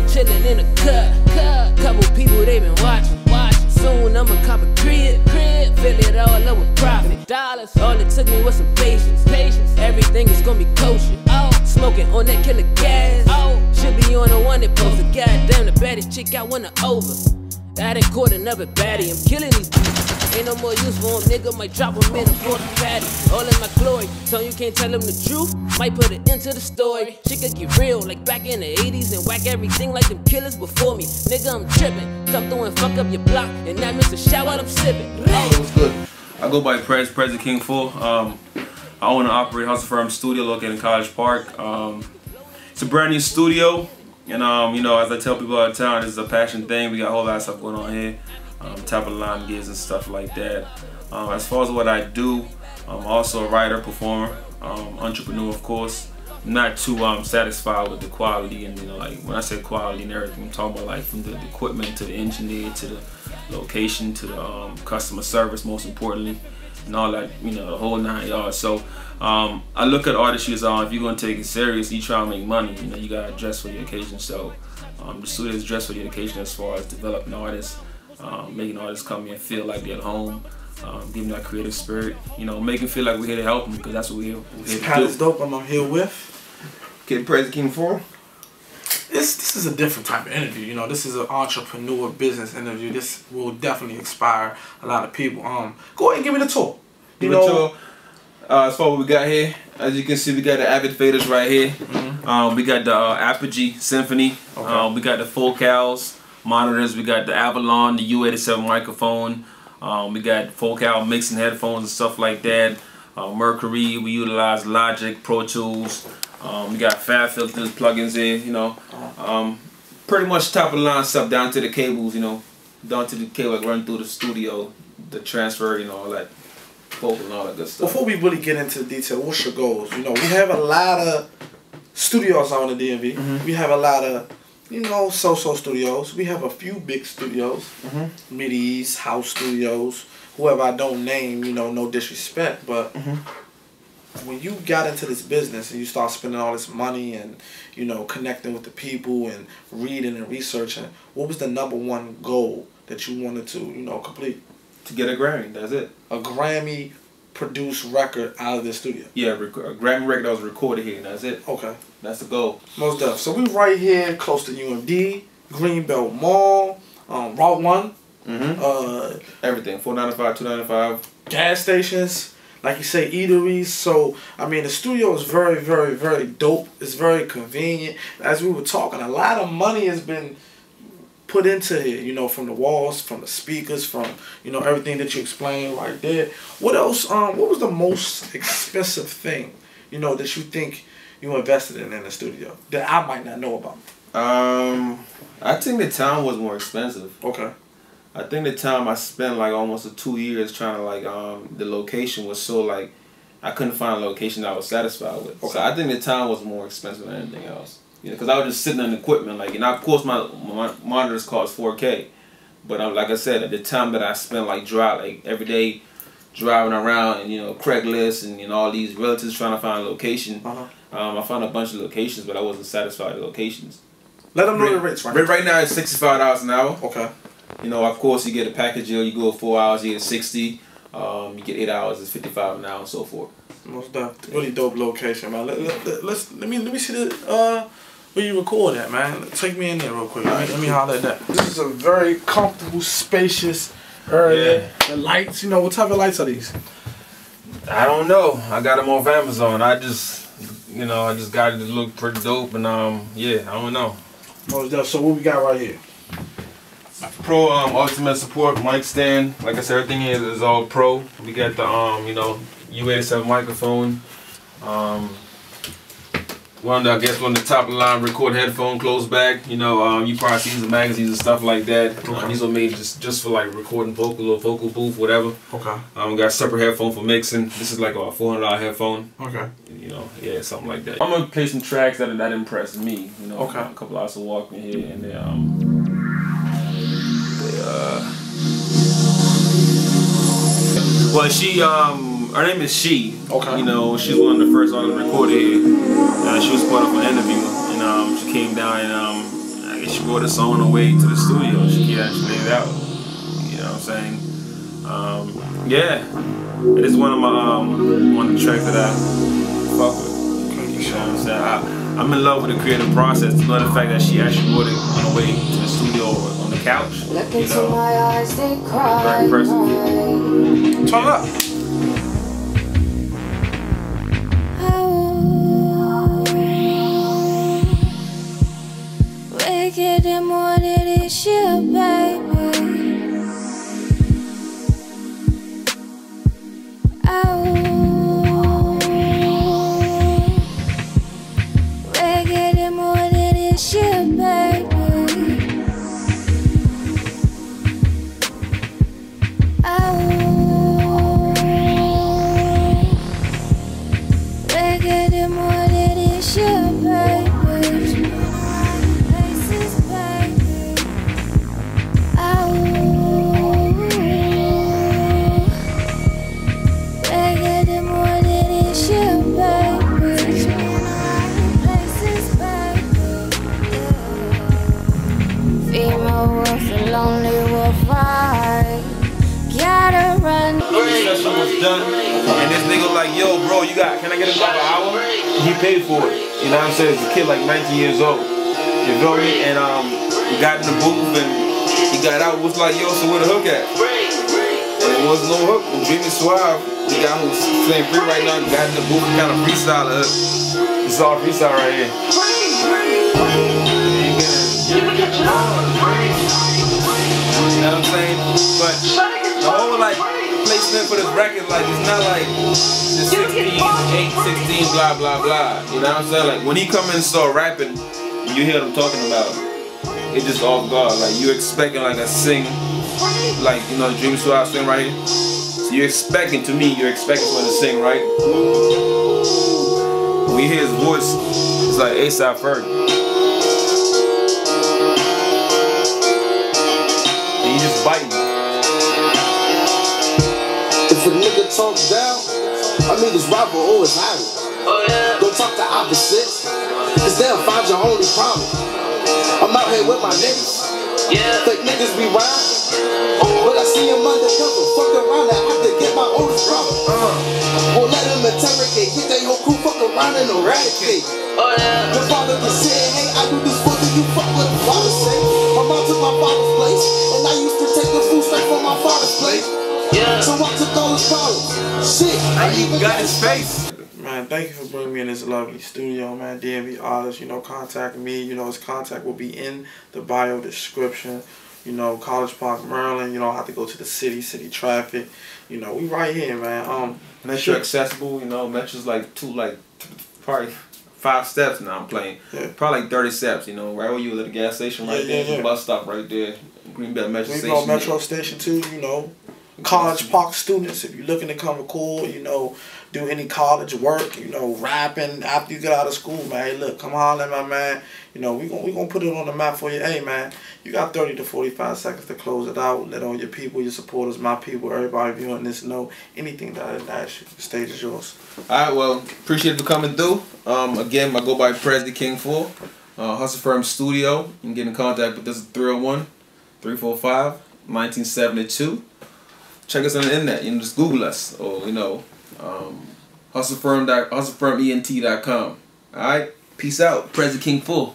chillin' in the cut. Couple people they been watching. Soon I'ma cop a crib, fill it all up with profit. Dollars, all it took me was some patience. Everything is gonna be kosher. Smoking on that killer gas. Should be on the one that posted. Goddamn, the baddest chick I wanna over. I done caught another baddie. I'm killing these bitches. Ain't no more use for him, nigga. Might drop him in a fourth patty. All in my glory. So you can't tell him the truth. Might put it into the story. Shit could get real, like back in the 80s, and whack everything like them killers before me. Nigga, I'm tripping. Come through and fuck up your block, and I miss a shower while I'm sipping. What's good? I go by President King Full. I own and operate Hustle Firm Studio located in College Park. It's a brand new studio, and you know, as I tell people all the time, this is a passion thing. We got a whole lot of stuff going on here, top of the line gigs and stuff like that. As far as what I do, I'm also a writer, performer, entrepreneur, of course. I'm not too satisfied with the quality, and you know, like when I say quality and everything, I'm talking about like from the equipment to the engineer to the location to the customer service, most importantly, and all that, you know, the whole 9 yards. So I look at artistry as if you're gonna take it serious, you try to make money, you know, you gotta dress for the occasion. So the studio is dressed for the occasion as far as developing artists, making artists come here and feel like they're at home, giving that creative spirit, you know, making feel like we're here to help them, because that's what we're here to do. It's dope. I'm here with Kid President King Full. This is a different type of interview. You know, this is an entrepreneur business interview. This will definitely inspire a lot of people. Go ahead and give me the tour. You know, as far as what we got here, as you can see, we got the Avid faders right here. We got the Apogee Symphony. Okay. We got the Focals monitors. We got the Avalon, the U87 microphone. We got Focal mixing headphones and stuff like that. Mercury. We utilize Logic, Pro Tools. We got Fab Filters, plugins in, you know. Pretty much top of the line stuff down to the cables, you know. Down to the cable that run through the studio, the transfer, you know, all that vocal and all that good stuff. Before we really get into the detail, what's your goals? You know, we have a lot of studios on the DMV. We have a lot of, you know, so-so studios. We have a few big studios, Mid-East, house studios, whoever I don't name, you know, no disrespect, but when you got into this business and you start spending all this money and, you know, connecting with the people and reading and researching, what was the #1 goal that you wanted to, you know, complete? To get a Grammy, that's it. A Grammy produced record out of the studio? Yeah, a Grammy record that was recorded here, and that's it. Okay. That's the goal. Most definitely. So we right here close to UMD, Greenbelt Mall, Route 1. Everything, 495, 295. Gas stations. Like you say, eateries. So, I mean, the studio is very, very, very dope. It's very convenient. As we were talking, a lot of money has been put into here, you know, from the walls, from the speakers, from, you know, everything that you explained right there. What else, what was the most expensive thing, you know, that you think you invested in the studio that I might not know about? I think the time was more expensive. Okay. I think the time I spent like almost 2 years trying to like the location was so like I couldn't find a location that I was satisfied with. Okay. So I think the time was more expensive than anything else. You know, because I was just sitting on equipment, like, and of course my monitors cost 4K, but like I said, at the time that I spent like every day driving around and, you know, Craigslist and, you know, all these relatives trying to find a location. I found a bunch of locations, but I wasn't satisfied with the locations. Let them know the rates right now. Right now it's $65 an hour. Okay. You know, of course, you get a package deal. You go 4 hours, you get 60. You get 8 hours, it's 55 an hour, and so forth. Most definitely. Really dope location, man. Let me see the where you record at, man. Take me in there real quick. Let me holler at that. This is a very comfortable, spacious area. Yeah. The lights, you know, what type of lights are these? I don't know. I got them off Amazon. I just got it to look pretty dope, and yeah, I don't know. Most definitely. So what we got right here? Pro ultimate support mic stand. Like I said, everything here is all pro. We got the you know, U87 microphone. One of the top of the line record headphone closed back. You know, you probably see these in magazines and stuff like that. These are made just for like recording vocal or vocal booth, whatever. Okay. We got a separate headphone for mixing. This is like a $400 headphone. Okay. You know, yeah, something like that. I'm gonna play some tracks that impressed me. You know, okay. A couple hours of walking here and then well, she her name is She. Okay. You know, she's one of the first artists recorded here. She was part of an interview, and she came down and she wrote a song on the way to the studio. She actually laid it out. You know what I'm saying? Yeah, it is one of the tracks that I fuck with. You know what I'm saying? I'm in love with the creative process. To know the fact that she actually wrote it on the way to the studio or on the couch. Look You into know, my eyes, they cry. very impressive. Turn up. We're getting more than this year, baby. We're getting more than this year, baby. We're getting more than this year, baby. Places, baby. We're getting more than this year, baby. Places, baby. Female wolf, a lonely wolf, I gotta run. The session was done, and this nigga like, yo, bro, can I get another hour? He paid for it. You know what I'm saying? It's a kid like 19 years old. You feel me? And we got in the booth, and he got out. Was like, yo, so where the hook at? And there was no hook. And Dreamy Suave, the guy who's playing free right now, got in the booth and kind of freestyle the hook. It's all freestyle right here. You know what I'm saying? But the whole like placement for this record, like it's not like the 16, 8, 16, blah blah blah. You know what I'm saying? Like when he come in and start rapping, and you hear them talking about it, just off guard. Like you expecting like a sing, like you know Dreamy Suave sing right here. So you're expecting for him to sing, right? When you hear his voice, it's like A$AP Ferg. And you just biting. If a nigga talk down, I mean this rapper always high. Don't talk to opposites, cause they'll find your only problem. I'm out here with my niggas. Fake niggas be rhyming, but I see them undercover. Fuck around and I have to get my oldest brother. Won't let them interrogate, get they whole crew fuck around and eradicate. Your father can say, hey, I do this for you, fuck what the father say. My mom took my father's place, and I used to take the food straight from my father's plate. So I took all his problems. Shit, I even got his face. Man, thank you for bringing me in this lovely studio, man. DMV artists, you know, contact me. You know, his contact will be in the bio description. You know, College Park, Maryland. You don't have to go to the city traffic. You know, we right here, man. Metro accessible. You know, Metro's like probably 5 steps now. I'm playing. Yeah. Probably like 30 steps. You know, right where you at the gas station, right there, the bus stop right there, Greenbelt Metro Station. Greenbelt Metro Station too. You know. College Park students, if you're looking to come record, you know, do any college work, you know, rapping after you get out of school, man. Hey, look, come holler at my man. You know, we gonna put it on the map for you. Hey, man, you got 30 to 45 seconds to close it out. Let all your people, your supporters, my people, everybody viewing this know anything that I didn't ask you. The stage is yours. All right, well, appreciate you coming through. Again, I go by Prez the King 4, Hustle Firm Studio. You can get in contact with us at 301-345-1972. Check us on the internet. You know, just Google us, or you know, hustlefirment.com. All right, peace out. Prez the King 4.